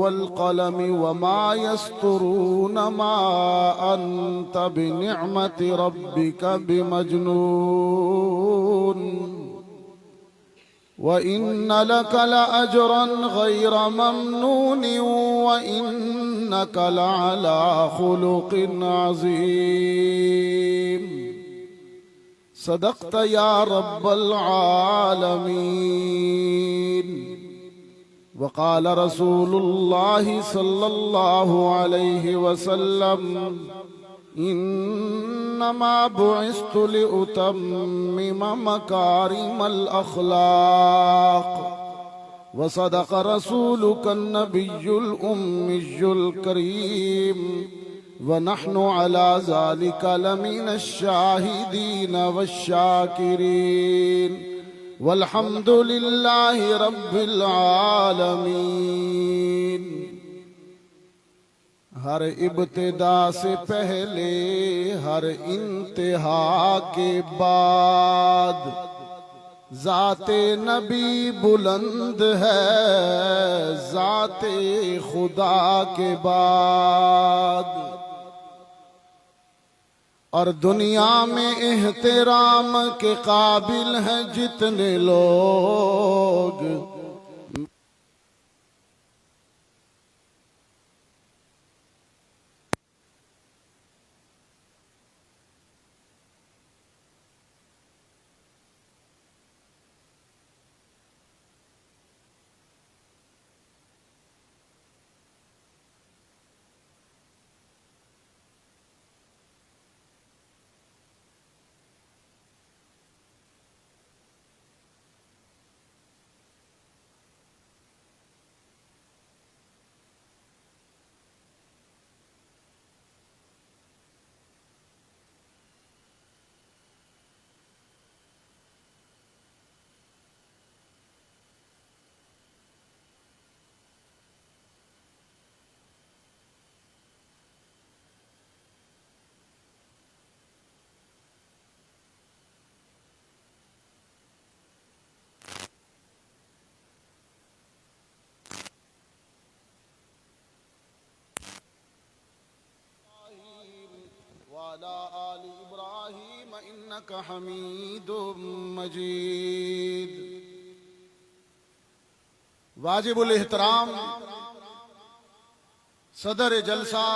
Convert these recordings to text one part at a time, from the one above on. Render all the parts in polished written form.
वल क़लम वमा यस्तुरून मा अंत बिनिअमति रब्बिका बिमजनून व इन्न लका लअजरन गैर ममनून व इन्नका लअला खुलुक़िन अज़ीम। सदक़्त या रब्बल आलमीन। वक़ाल रसूलुल्लाहि सल्लल्लाहु अलैहि वसल्लम इन्नमा बुइस्तु लिउतम्मिम मकारिमल अख़लाक़ व सदक़ रसूलुका नबियुल उम्मियुल करीम व नहनु अला ज़ालिका लमिनश शाहिदीन वश्शाकिरीन वल्हम्दुलिल्लाहि रब्बिल आलमीन। हर इब्तिदा से पहले हर इंतहा के बाद ज़ाते नबी बुलंद है ज़ाते खुदा के बाद। और दुनिया में एहतराम के काबिल हैं जितने लोग, वाला आलि इब्राहीम इन्नका हमीदुम मजीद। वाजिबुल एहतराम सदर जलसा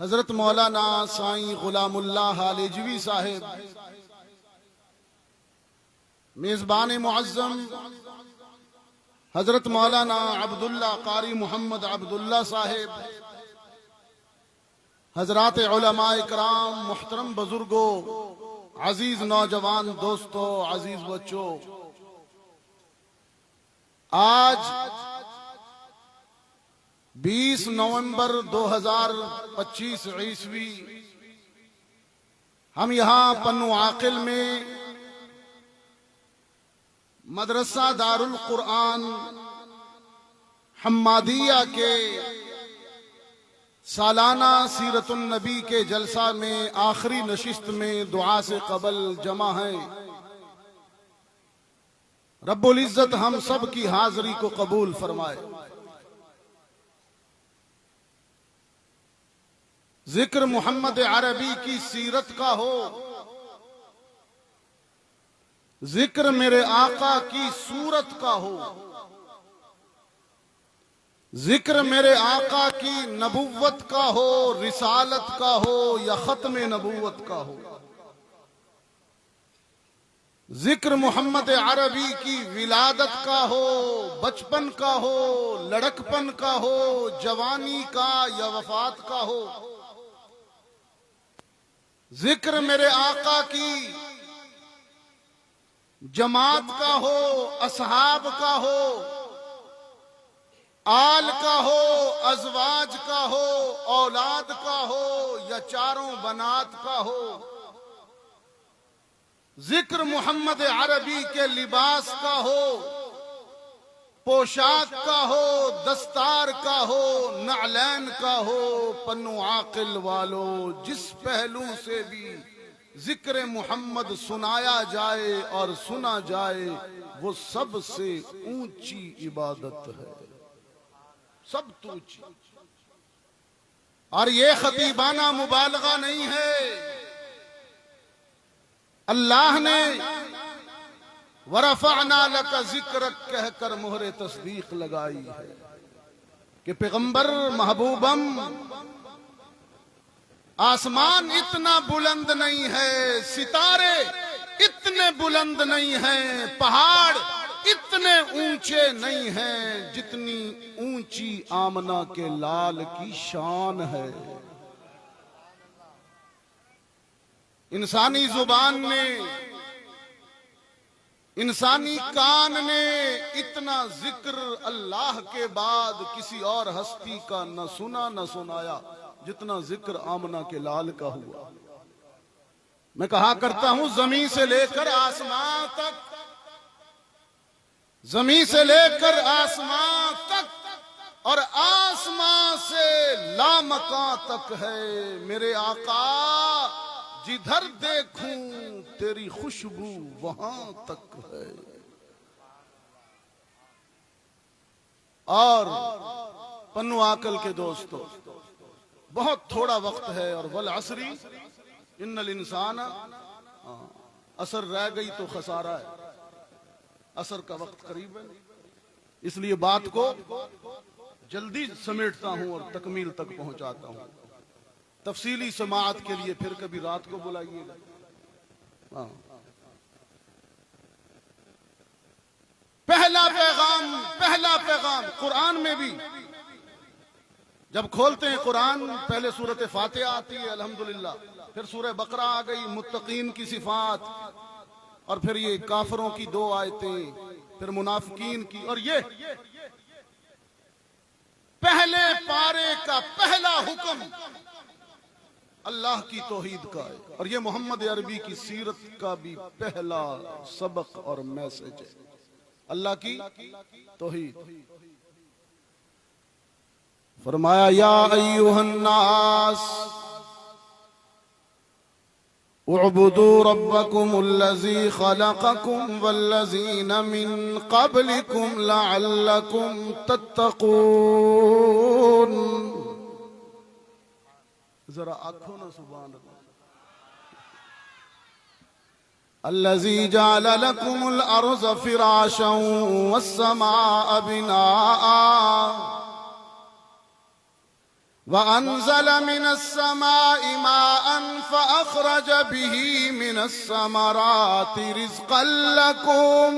हजरत मौलाना साईं गुलामुल्लाह हालिजवी साहिब, मेजबान मुअज्जम हजरत मौलाना अब्दुल्ला कारी मोहम्मद अब्दुल्ला साहिब, हजरात उलमा इकराम, मुहतरम बुजुर्गों, अजीज नौजवान दोस्तों, अजीज बच्चों, आज 20 नवंबर 2025 ईस्वी हम यहाँ पन्नू आकिल में मदरसा दारुल कुरआन हम्मादिया के सालाना सीरतुन नबी के जलसा में आखिरी नशिस्त में दुआ से कबल जमा है। रब्बुल इज्जत हम सब की हाजिरी को कबूल फरमाए। जिक्र मोहम्मद अरबी की सीरत का हो, जिक्र मेरे आका की सूरत का हो, जिक्र मेरे आका की नबुव्वत का हो, रिसालत का हो या खत्म नबुव्वत का हो, जिक्र मोहम्मद अरबी की विलादत का हो, बचपन का हो, लड़कपन का हो, जवानी का या वफात का हो, जिक्र मेरे आका की जमात का हो, असहाब का हो, आल का हो, अजवाज का हो, औलाद का हो या चारों बनात का हो, जिक्र मोहम्मद अरबी के लिबास का हो, पोशाक का हो, दस्तार का हो, नालैन का हो। पन्नू आकिल वालों, जिस पहलू से भी जिक्र मोहम्मद सुनाया जाए और सुना जाए वो सबसे ऊंची इबादत है। सब तूची। और ये खतीबाना मुबालगा नहीं है, अल्लाह ने वरफ़अना लका ज़िक्रक कहकर मोहरे तस्दीक लगाई है कि पैगंबर महबूबम, आसमान इतना बुलंद नहीं है, सितारे इतने बुलंद नहीं हैं, पहाड़ इतने ऊंचे नहीं हैं जितनी ऊंची आमना के लाल की शान है। इंसानी जुबान ने, इंसानी कान ने इतना जिक्र अल्लाह के बाद किसी और हस्ती का न सुना न सुनाया जितना जिक्र आमना के लाल का हुआ। मैं कहा करता हूं, जमीन से लेकर आसमां तक, जमीन से लेकर आसमां तक और आसमां से लामकां तक है मेरे आका, जिधर देखूं तेरी खुशबू वहां तक है। और पन्नू आकल के दोस्तों, बहुत थोड़ा वक्त है और वल असरी इन्नल इंसान, असर रह गई तो खसारा है, असर का वक्त करीब है, इसलिए बात को जल्दी समेटता हूं और तकमील तक पहुंचाता हूं। तफसीली समाअत के लिए फिर कभी रात को बुलाइएगा। पहला पैगाम कुरान में भी जब खोलते हैं कुरान, पहले सूरत फातिहा आती है अल्हम्दुलिल्लाह, फिर सूरह बकरा आ गई, मुत्तकीन की सिफात, और फिर ये काफरों की 2 आयतें, फिर मुनाफिकीन की, और ये पहले पारे का पहला हुक्म अल्लाह की तौहीद का है, और ये मोहम्मद अरबी की सीरत का भी पहला सबक और मैसेज है, अल्लाह की तौहीद। फरमाया या अय्युहन्नास उअबुदू रब्बकुमुल्लज़ी खलक़कुम वल्लज़ीना मिन क़ब्लिकुम लअल्लकुम तत्तक़ून। जरा आँखों ना सुभान अल्लाह। अल्लज़ी जअल लकुमुल अर्ज़ फ़िराशं वस्समाअ बिनाआ वअन्ज़ल मिनस्समाइ माअन फ़अख़रज बिही मिनस्समराति रिज़क़न लकुम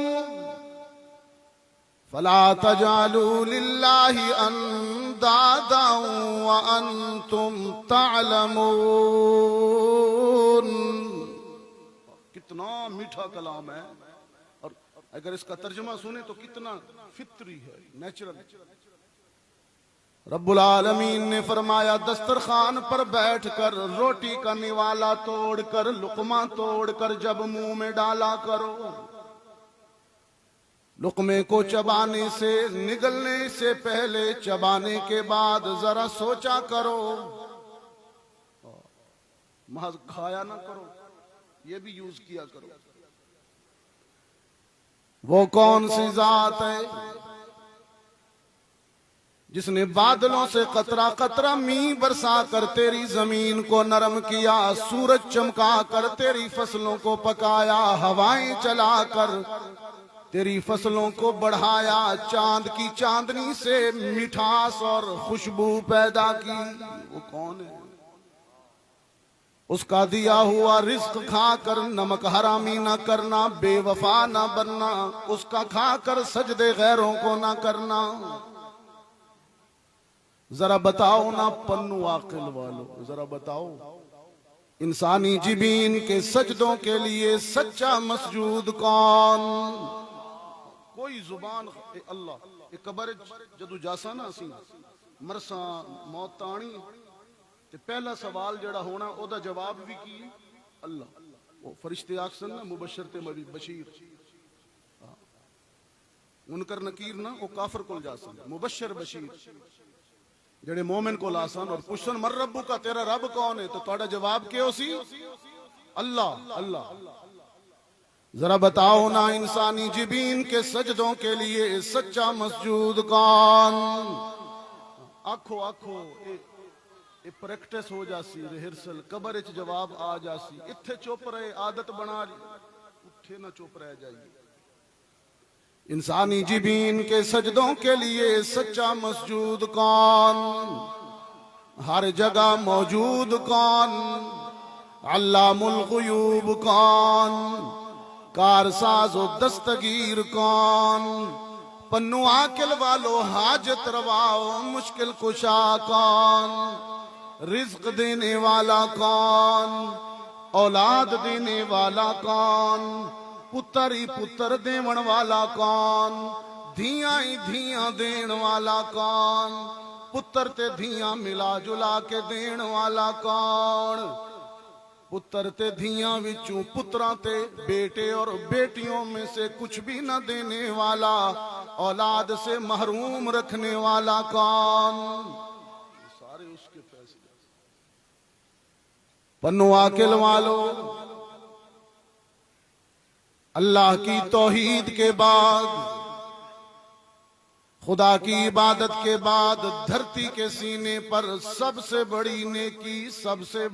फला तजअलू लिल्लाहि अंदादन वअन्तुम तअलमून। कितना मीठा कलाम है, और अगर इसका तर्जुमा सुने तो कितना फित्री है, नेचुरल। रब्बुल आलमीन ने फरमाया, दस्तरखान पर बैठकर रोटी का निवाला तोड़कर, लुकमा तोड़कर जब मुंह में डाला करो, लुकमे को चबाने से, निगलने से पहले, चबाने के बाद जरा सोचा करो, महज खाया ना करो, ये भी यूज किया करो। वो कौन सी जात है जिसने बादलों से कतरा कतरा मी बरसा कर तेरी जमीन को नरम किया, सूरज चमका कर तेरी फसलों को पकाया, हवाएं चलाकर तेरी फसलों को बढ़ाया, चांद की चांदनी से मिठास और खुशबू पैदा की। वो कौन है? उसका दिया हुआ रिज्क खाकर नमक हरामी ना करना, बेवफा ना बनना, उसका खाकर सजदे गैरों को ना करना। जरा बताओ ना पन्नू आकिल वालों, जरा बताओ, इंसानी जिबीन के सजदों के लिए सच्चा मसजूद कौन? कोई जुबान अल्लाह कबर जदू जासा ना असी मरसा मौत आनी ते पहला सवाल जड़ा होना ओदा जवाब भी की अल्लाह। वो फरिश्ते आखसन ना मुबशर ते बशीर, मुनकर नकीर ना वो काफर को जासन, मुबशर बशीर जड़े मोमिन को लासन, और पुछन मर रब्बू का, तेरा रब कौन है? तो तुम्हारा जवाब क्या सी? अल्लाह अल्लाह। जरा बताओ ना इंसानी जिबीन के सजदों के लिए सच्चा मसजूद कौन? आखो आखो ये प्रैक्टिस हो जासी, रिहर्सल, कबर च जवाब आ जासी। इत्थे चुप रहे, आदत बना ली, उठे ना चुप रह जाइए। इंसानी जिबीन के सजदों के लिए सच्चा मस्जूद कौन? हर जगह मौजूद कौन? अल्लामुल गुयूब कौन? कारसाज़ो दस्तगीर कौन? पन्नू आकिल वालो हाजत रवाओ मुश्किल कुशा कौन? रिज्क देने वाला कौन? औलाद देने वाला कौन? पुत्र ही पुत्र देवन वाला कौन? धियां ही धियां देन वाला कौन? पुत्र ते धियां मिला जुला के देन वाला कौन? पुत्र ते धियां विचों पुत्रां ते बेटे और बेटियों में से कुछ भी न देने वाला, औलाद से महरूम रखने वाला कौन? सारे उसके फैसले। पन्नू आकिल वालों, अल्लाह की तौहीद के बाद, खुदा की इबादत के बाद धरती के सीने पर सबसे बड़ी नेकी, सबसे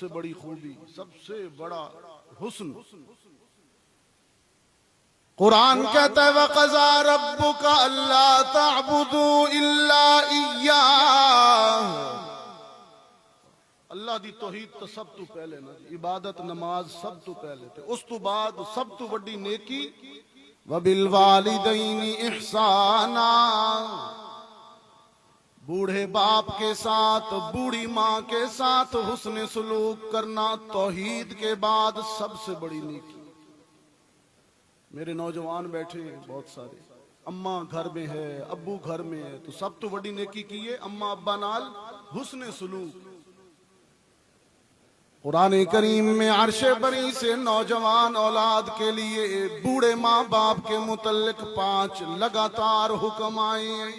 बड़ी खूबी, सबसे बड़ा हुस्न, कुरान कहता है वक़ज़ा रब्बुका अल्ला तअबुदू इल्ला इय्याह। अल्लाह दी तौहीद तो सब तो पहले ना, इबादत नमाज सब तो पहले थे। उस तो बाद सब तो बड़ी नेकी वबिल वालिदैनि इहसाना, बूढ़े बाप के साथ, बूढ़ी माँ के साथ हुस्न सुलूक करना तौहीद के बाद सबसे बड़ी नेकी। मेरे नौजवान बैठे बहुत सारे, अम्मा घर में है, अब्बू घर में है, तो सब तो बड़ी नेकी की है अम्मा अब्बा नाल हुस्न सुलूक। कुरान करीम में अर्शे बरी से नौजवान औलाद के लिए बूढ़े माँ बाप के मुतल्लिक 5 लगातार हुक्म आए हैं।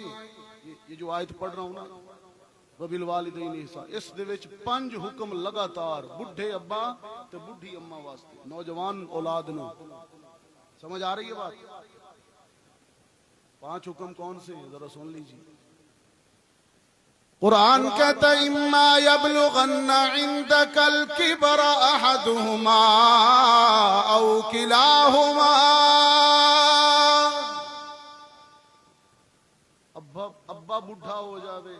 ये जो आयत पढ़ रहा हूं ना, वबिल वालिदैनि इहसान, इस दे विच 5 हुक्म लगातार बुढ़े अब्बा ते बुढ़ी अम्मा वास्ते, नौजवान औलाद नूं। समझ आ रही है बात? 5 हुक्म कौन से, जरा सुन लीजिए। कुरान कहता है इम्मा यबलुगन्ना इंदकल किबरा अहदुहुमा औ किलाहुमा, अब्बा बुढ़ा हो जावे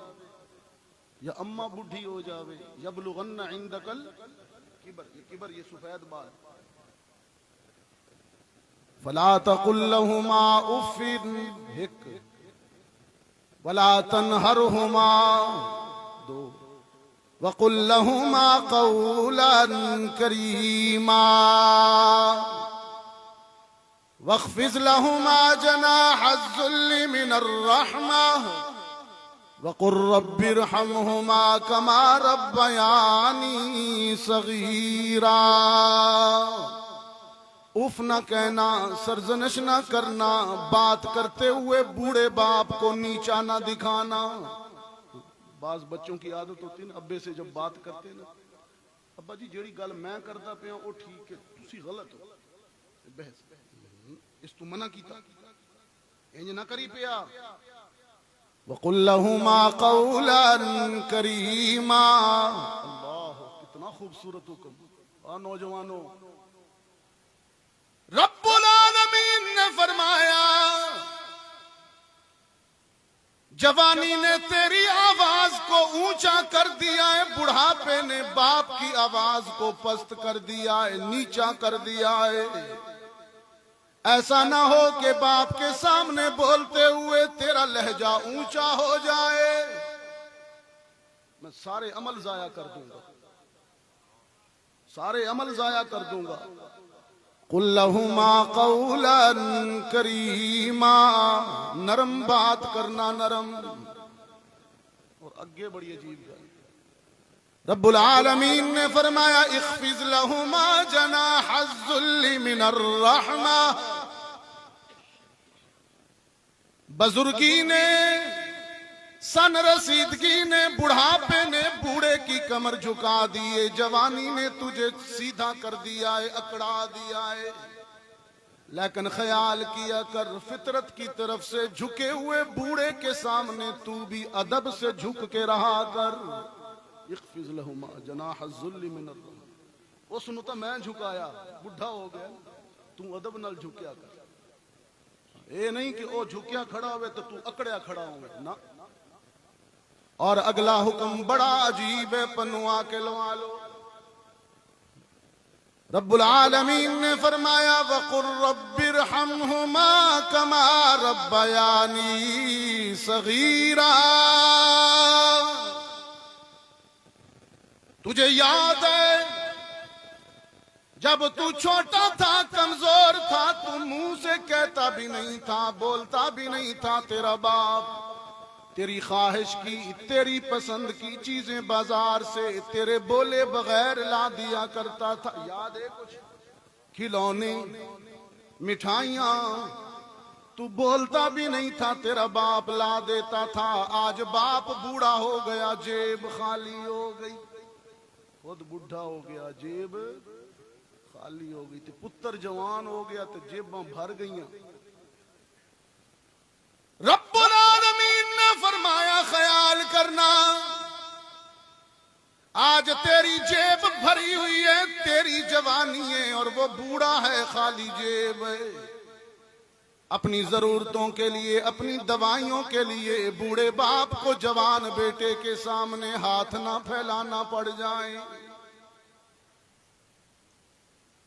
या अम्मा बुढ़ी हो जावे, यबलुगन्ना इंदकल किबर, ये सफेद बाल, फला तकुल लहुमा उफ़िन, हिक, वला तनहरहुमा, 2, वकुल लहुमा क़ौलन करीमा, वख़्फ़िज़ लहुमा जनाहज़्ज़ुल्लि मिनर रहमा, वक़ुर रब्बिरहमहुमा कमा रब्बयानी सग़ीरा। उफ न कहना, सरजनश न करना, बात करते हुए बूढ़े बाप को नीचा न दिखाना। बाज बच्चों की आदत होती है ना, अब्बे से जब बात करते ना, अब्बा जी जेड़ी गल मैं करता पिया वो ठीक है, तुसी गलत हो, बहस, इस तू मना कीता, इंज ना करी पिया। वक़ुल लहुमा क़ौलन करीमा, अल्लाह कितना खूबसूरत हुक्म। नौजवानों, रब्बुल आलमीन ने फरमाया जवानी ने तेरी आवाज को ऊंचा कर दिया है, बुढ़ापे ने बाप की आवाज को पस्त कर दिया है, नीचा कर दिया है। ऐसा ना हो कि बाप के सामने बोलते हुए तेरा लहजा ऊंचा हो जाए, मैं सारे अमल जाया कर दूंगा, सारे अमल जाया कर दूंगा। कुल लहुमा क़ौलन करीमा, नरम बात करना, नरम। और आगे बड़ी अजीब है, रब्बुल आलमीन ने फरमाया इख्फिज़ लहुमा जनाहज़्ज़ुल्लि मिनर रहमा। बुजुर्गी ने, सन रसीदगी ने, बुढ़ापे ने बूढ़े की कमर झुका दी है, जवानी ने तुझे सीधा कर दिया है, अकड़ा दिया है। लेकिन ख्याल किया कर फितरत की तरफ से झुके हुए बूढ़े के सामने तू भी अदब से झुक के रहा कर। इख्फिज लहुमा जनाहज़्ज़ुल्लि मिनर रहमा। उसनु तो मैं झुकाया, बुढ़ा हो गया, तू अदब नाल झुकया कर। ये नहीं कि वो झुकया खड़ा हुए तो तू अकड़िया खड़ा होवे ना। और अगला हुक्म बड़ा अजीब है, पनुआ के लवा लो। रब्बुल आलमीन ने फरमाया वक़ुर रब्बिरहमहुमा कमा रब्बयानी सगीरा। तुझे याद है जब तू छोटा था, कमजोर था, तू मुंह से कहता भी नहीं था, बोलता भी नहीं था, तेरा बाप तेरी ख्वाहिश की, तेरी पसंद की चीजें बाजार से तेरे बोले बगैर ला दिया करता था। याद है कुछ? खिलौने, मिठाइयां, तू बोलता भी नहीं था, तेरा बाप ला देता था। आज बाप बूढ़ा हो गया, जेब खाली हो गई। खुद बूढ़ा हो गया, जेब खाली हो गई। तो पुत्र जवान हो गया तो जेबां भर गई। रब्बुल आलमीन ने फरमाया ख्याल करना, आज तेरी जेब भरी हुई है, तेरी जवानी है, और वो बूढ़ा है, खाली जेब है। अपनी जरूरतों के लिए, अपनी दवाइयों के लिए बूढ़े बाप को जवान बेटे के सामने हाथ ना फैलाना पड़ जाए।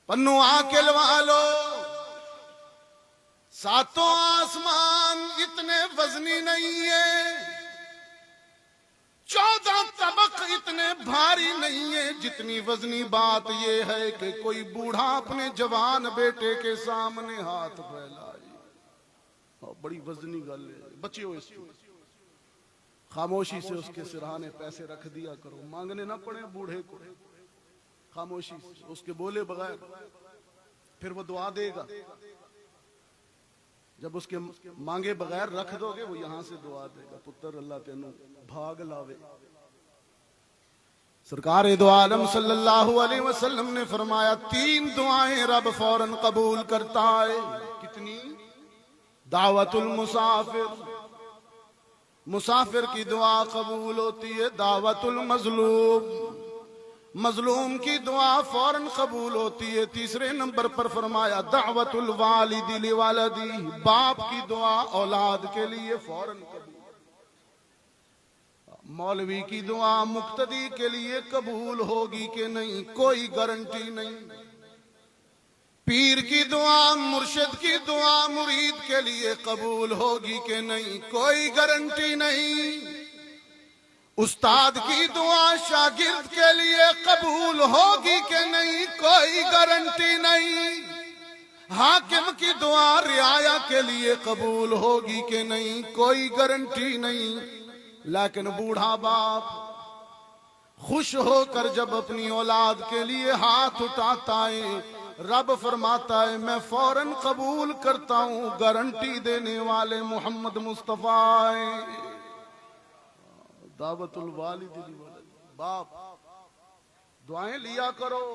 पन्नू आके लवा लो। सातों आसमान इतने वजनी नहीं है, 14 तबक इतने भारी नहीं है, जितनी वजनी बात यह है कि कोई बूढ़ा अपने जवान बेटे के सामने हाथ फैलाए। बड़ी वजनी गल है, बचे हो इसको। खामोशी से उसके सिरहाने पैसे रख दिया करो, मांगने ना पड़े बूढ़े को। खामोशी से उसके बोले बगैर, फिर वो दुआ देगा। जब उसके मांगे बगैर रख दोगे, वो यहां से दुआ देगा, पुत्र अल्लाह तेनू भाग लावे। सरकार दो आलम सल्लल्लाहु अलैहि वसल्लम ने फरमाया 3 दुआएं रब फौरन कबूल करता है। कितनी? दावतुल मुसाफिर, मुसाफिर की दुआ कबूल होती है। दावतुल मजलूम, मजलूम की दुआ फौरन कबूल होती है। तीसरे नंबर पर फरमाया दावतुल वालिदी लिवालदी, बाप की दुआ औलाद के लिए फौरन कबूल। मौलवी की दुआ मुक्तदी के लिए कबूल होगी कि नहीं, कोई गारंटी नहीं। पीर की दुआ, मुर्शिद की दुआ मुरीद के लिए कबूल होगी कि नहीं, कोई गारंटी नहीं। उस्ताद की दुआ शागिर्द के लिए कबूल होगी कि नहीं, कोई गारंटी नहीं। हाकिम की दुआ रियाया के लिए कबूल होगी कि नहीं, कोई गारंटी नहीं। लेकिन बूढ़ा बाप खुश होकर जब अपनी औलाद के लिए हाथ उठाता है, रब फरमाता है मैं फौरन कबूल करता हूं। गारंटी देने वाले मोहम्मद मुस्तफा है। दावतुल वालिद, बाप दुआएं लिया करो।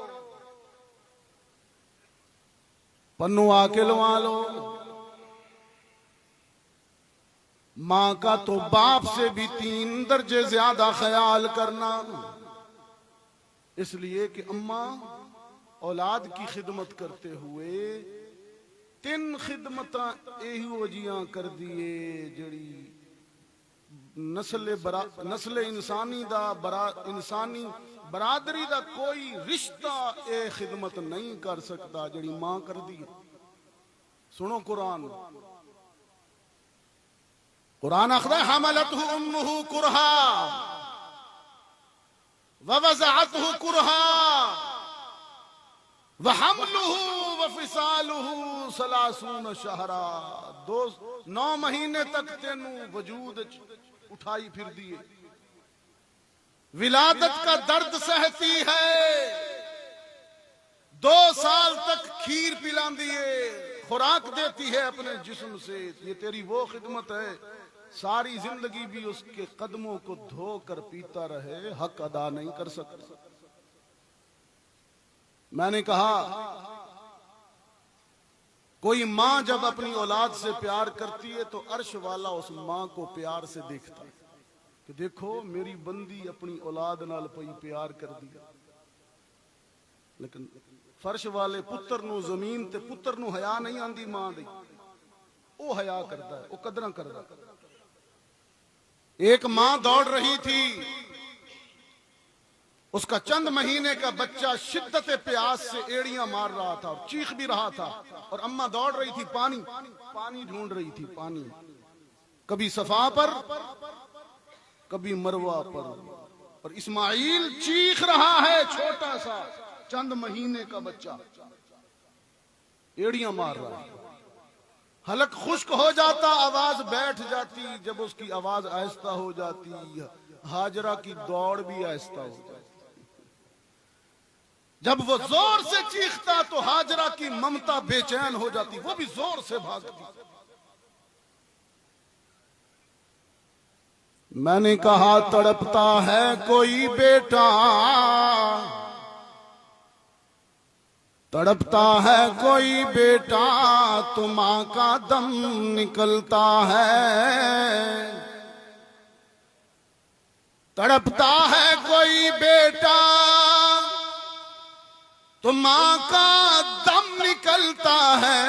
पन्नू आके लवा लो। मां का तो बाप से भी 3 दर्जे ज्यादा ख्याल करना, इसलिए कि अम्मा औलाद की खिदमत करते हुए 3 खिदमतां यही वजियां कर दिए जड़ी नस्ल इंसानी दा इंसानी बरादरी दा कोई रिश्ता ए खिदमत नहीं कर सकता जड़ी मां कर दी। सुनो कुरान, कुरान आखदा हमलतहु उम्मुहु कुरहा व वज़अतहु कुरहा व हमलुहु व फिसालुहु 30 शहरा। 9 महीने तक तेनू वजूद उठाई फिर दिए, विलादत का दर्द सहती है, 2 साल तक खीर पिलांदी है, खुराक देती है अपने जिस्म से। ये तेरी वो खिदमत है, सारी जिंदगी भी उसके कदमों को धोकर पीता रहे, हक अदा नहीं कर सकता। मैंने कहा कोई माँ जब अपनी औलाद से प्यार करती है तो अर्श वाला उस माँ को प्यार से देखता है कि देखो मेरी बंदी अपनी औलाद नाल पई प्यार कर दिया। लेकिन फर्श वाले पुत्र नू जमीन ते पुत्र नू हया नहीं आंदी मां दी, वो हया करता है, वो कदर करता। एक मां दौड़ रही थी, उसका चंद महीने का बच्चा शिद्दत प्यास से एड़ियां मार रहा था और चीख भी रहा था, और अम्मा दौड़ रही थी पानी पानी ढूंढ रही थी, पानी कभी सफा पर कभी मरवा पर, और इस्माइल चीख रहा है, छोटा सा चंद महीने का बच्चा एड़ियां मार रहा है। हलक खुश्क हो जाता, आवाज बैठ जाती। जब उसकी आवाज आहिस्ता हो जाती, हाजरा की दौड़ भी आहिस्ता हो जाती। जब वो जोर से चीखता तो हाजरा की ममता बेचैन हो जाती, वो भी जोर से भागती। मैंने कहा तड़पता है कोई बेटा, तड़पता है कोई बेटा, तो मां का दम निकलता है। तड़पता है कोई बेटा तो मां का दम निकलता है,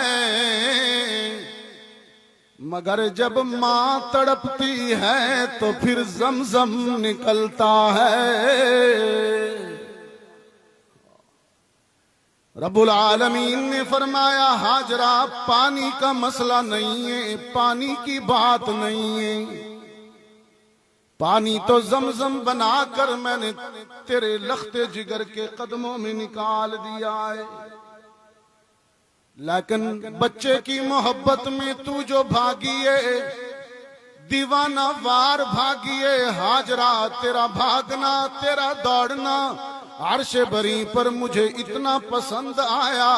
मगर जब मां तड़पती है तो फिर जमजम निकलता है। रब्बुल आलमीन ने फरमाया हाजरा पानी का मसला नहीं है, पानी की बात नहीं है, पानी तो जमजम बनाकर मैंने तेरे लख्ते जिगर के कदमों में निकाल दिया है। लेकिन बच्चे की मोहब्बत में तू जो भागी है, दीवाना वार भागी है। हाजरा तेरा भागना, तेरा दौड़ना अर्श बरी पर मुझे इतना पसंद आया,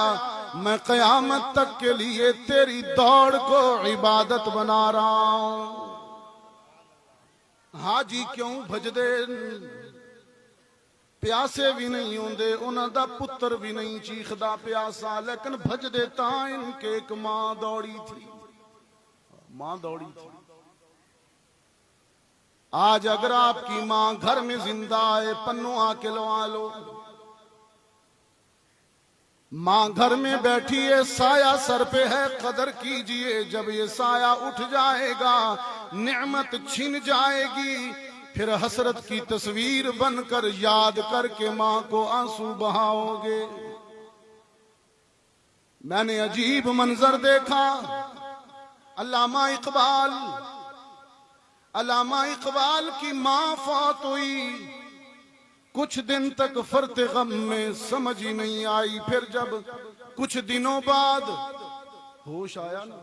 मैं कयामत तक के लिए तेरी दौड़ को इबादत बना रहा हूं। हाजी क्यों भजदे, प्यासे भी नहीं होंदे, उन्हां दा पुत्र भी नहीं चीखदा प्यासा, लेकिन भजदे तां इनके एक मां दौड़ी थी, मां दौड़ी थी। आज अगर आपकी मां घर में जिंदा है, पन्नू आके लवा लो। मां घर में बैठी है, साया सर पे है, कदर कीजिए। जब ये साया उठ जाएगा, नेमत छिन जाएगी, फिर हसरत की तस्वीर बनकर याद करके मां को आंसू बहाओगे। मैंने अजीब मंजर देखा। अल्लामा इकबाल की मां फौत हुई, कुछ दिन तक फरते गम में समझ ही नहीं आई। फिर जब कुछ दिनों बाद होश आया ना,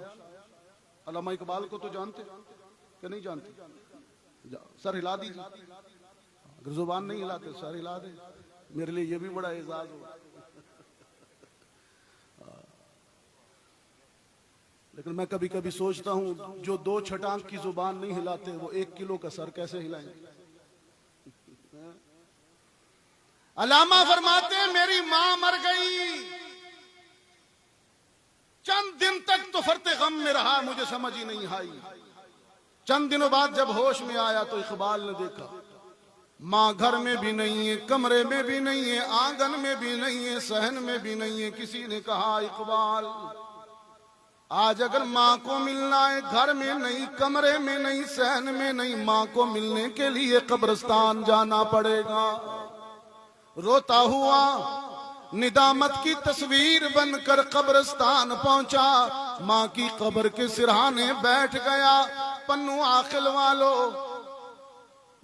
अल्लामा इकबाल को तो जानते कि नहीं जानते? सर हिला दीजिए, अगर जुबान नहीं हिलाते सर हिला दे, मेरे लिए ये भी बड़ा एजाज हो। लेकिन मैं कभी कभी सोचता हूं, जो 2 छटांग की जुबान नहीं हिलाते, वो 1 किलो का सर कैसे हिलाएंगे? अलामा फरमाते हैं मेरी मां मर गई, चंद दिन तक तो फरते गम में रहा, मुझे समझ ही नहीं आई। चंद दिनों बाद जब होश में आया तो इकबाल ने देखा मां घर में भी नहीं है, कमरे में भी नहीं है, आंगन में भी नहीं है, सहन में भी नहीं है। किसी ने कहा इकबाल आज अगर मां को मिलना है, घर में नहीं, कमरे में नहीं, सहन में नहीं, मां को मिलने के लिए कब्रिस्तान जाना पड़ेगा। रोता हुआ निदामत की तस्वीर बनकर कब्रिस्तान पहुंचा, मां की कब्र के सिरहाने बैठ गया। पन्नू आखिल वालो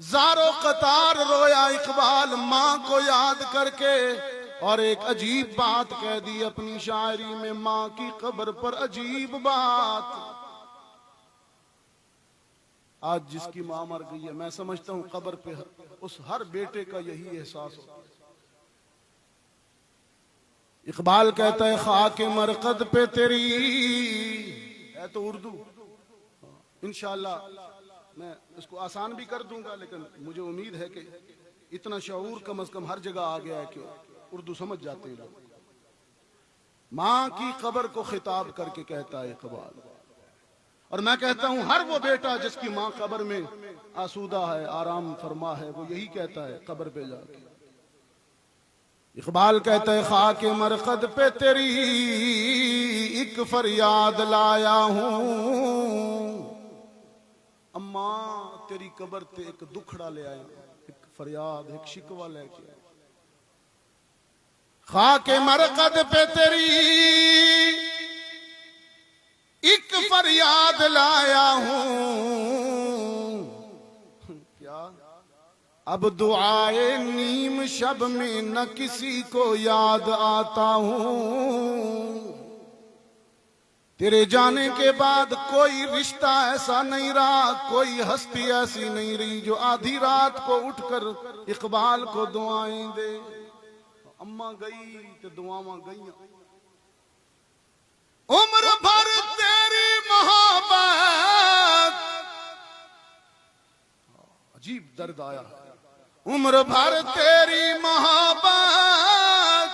ज़ारो कतार रोया इकबाल मां को याद करके, और एक अजीब बात कह दी अपनी शायरी में, मां की कब्र पर अजीब बात। आज जिसकी मां मर गई है, मैं समझता हूं कब्र पे उस हर बेटे का यही एहसास होता है। इकबाल कहता है खाके मरकद पे तेरी, है तो उर्दू, इंशाअल्लाह मैं इसको आसान भी कर दूंगा, लेकिन मुझे उम्मीद है कि इतना शऊर कम से कम हर जगह आ गया है कि उर्दू समझ जाते हैं लोग। मां की कब्र को खिताब करके कहता है इकबाल। और मैं कहता हूं हर वो बेटा जिसकी मां कब्र में आसूदा है, आराम फरमा है, वो यही कहता है कब्र पे जाके। इकबाल कहता है खाके मरकद पे तेरी एक फरियाद लाया हूं, अम्मा तेरी कब्र ते एक दुखड़ा ले आया, एक फरियाद, एक शिकवा लेके आया। खाके मरकद पे तेरी एक फरियाद लाया हूं, क्या अब दुआए नीम शब में न किसी को याद आता हूं। तेरे जाने के बाद कोई रिश्ता ऐसा नहीं रहा, कोई हस्ती ऐसी नहीं रही जो आधी रात को उठकर इकबाल को दुआएं दे। अम्मा गई तो दुआवां गई। उम्र भर तेरी मोहब्बत, अजीब दर्द आया। उम्र भर तेरी मोहब्बत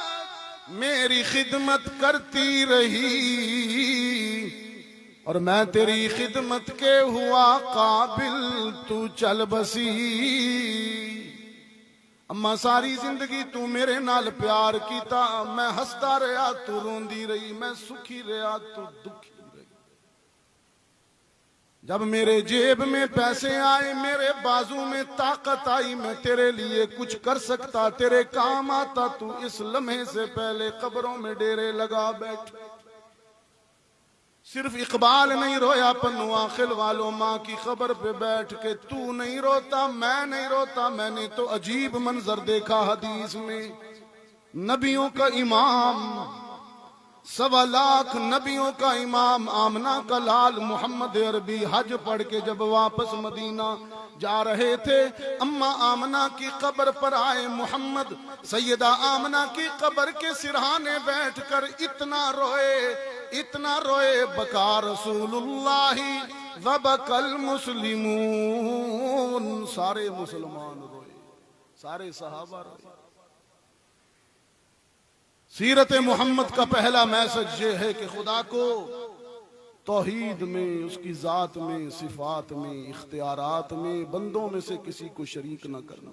मेरी खिदमत करती रही, और मैं तेरी खिदमत के हुआ काबिल, तू चल बसी। अम्मा सारी जिंदगी तू मेरे नाल प्यार कीता, मैं हंसता रहा तू रोंदी रही, मैं सुखी रहा तू दुखी रही। जब मेरे जेब में पैसे आए, मेरे बाजू में ताकत आई, मैं तेरे लिए कुछ कर सकता, तेरे काम आता, तू इस लम्हे से पहले कब्रों में डेरे लगा बैठ। सिर्फ इकबाल नहीं रोया पन्नू आखिल वालों, माँ की खबर पे बैठ के तू नहीं रोता, मैं नहीं रोता। मैंने तो अजीब मंजर देखा हदीस में, नबियों का इमाम, 1.25 लाख नबियों का इमाम, आमना का लाल मोहम्मद अरबी हज पढ़ के जब वापस मदीना जा रहे थे, अम्मा आमना की कब्र पर आए मोहम्मद। सैयदा आमना की कब्र के सिरहाने बैठकर इतना रोए, बका रसूलुल्लाही व बकल मुस्लिमून। सारे मुसलमान रोए, सारे सहाबा रोए। सीरत मोहम्मद का पहला मैसेज ये है कि खुदा को तौहीद में, उसकी जात में, सिफात में, इख्तियारात में, बंदों में से किसी को शरीक न करना।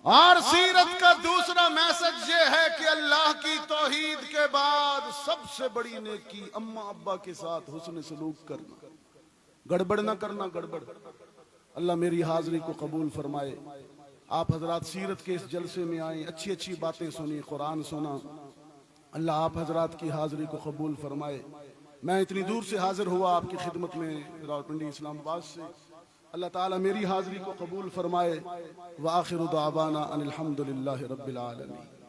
और सीरत का दूसरा मैसेज ये है कि अल्लाह की तौहीद के बाद सबसे बड़ी नेकी अम्मा अब्बा के साथ हुस्न सलूक करना, गड़बड़ न करना, गड़बड़। अल्लाह मेरी हाजिरी को कबूल फरमाए। आप हजरात सीरत के इस जलसे में आए, अच्छी अच्छी बातें सुनी, कुरान सुना। अल्लाह आप हजरात की हाजिरी को कबूल फरमाए। मैं इतनी दूर से हाजिर हुआ आपकी खिदमत में रावलपिंडी इस्लामाबाद से। अल्लाह ताला मेरी हाजिरी को कबूल फरमाए। व आखिरु दावाना अनिल हम्दुलिल्लाहि रब्बिल आलमीन।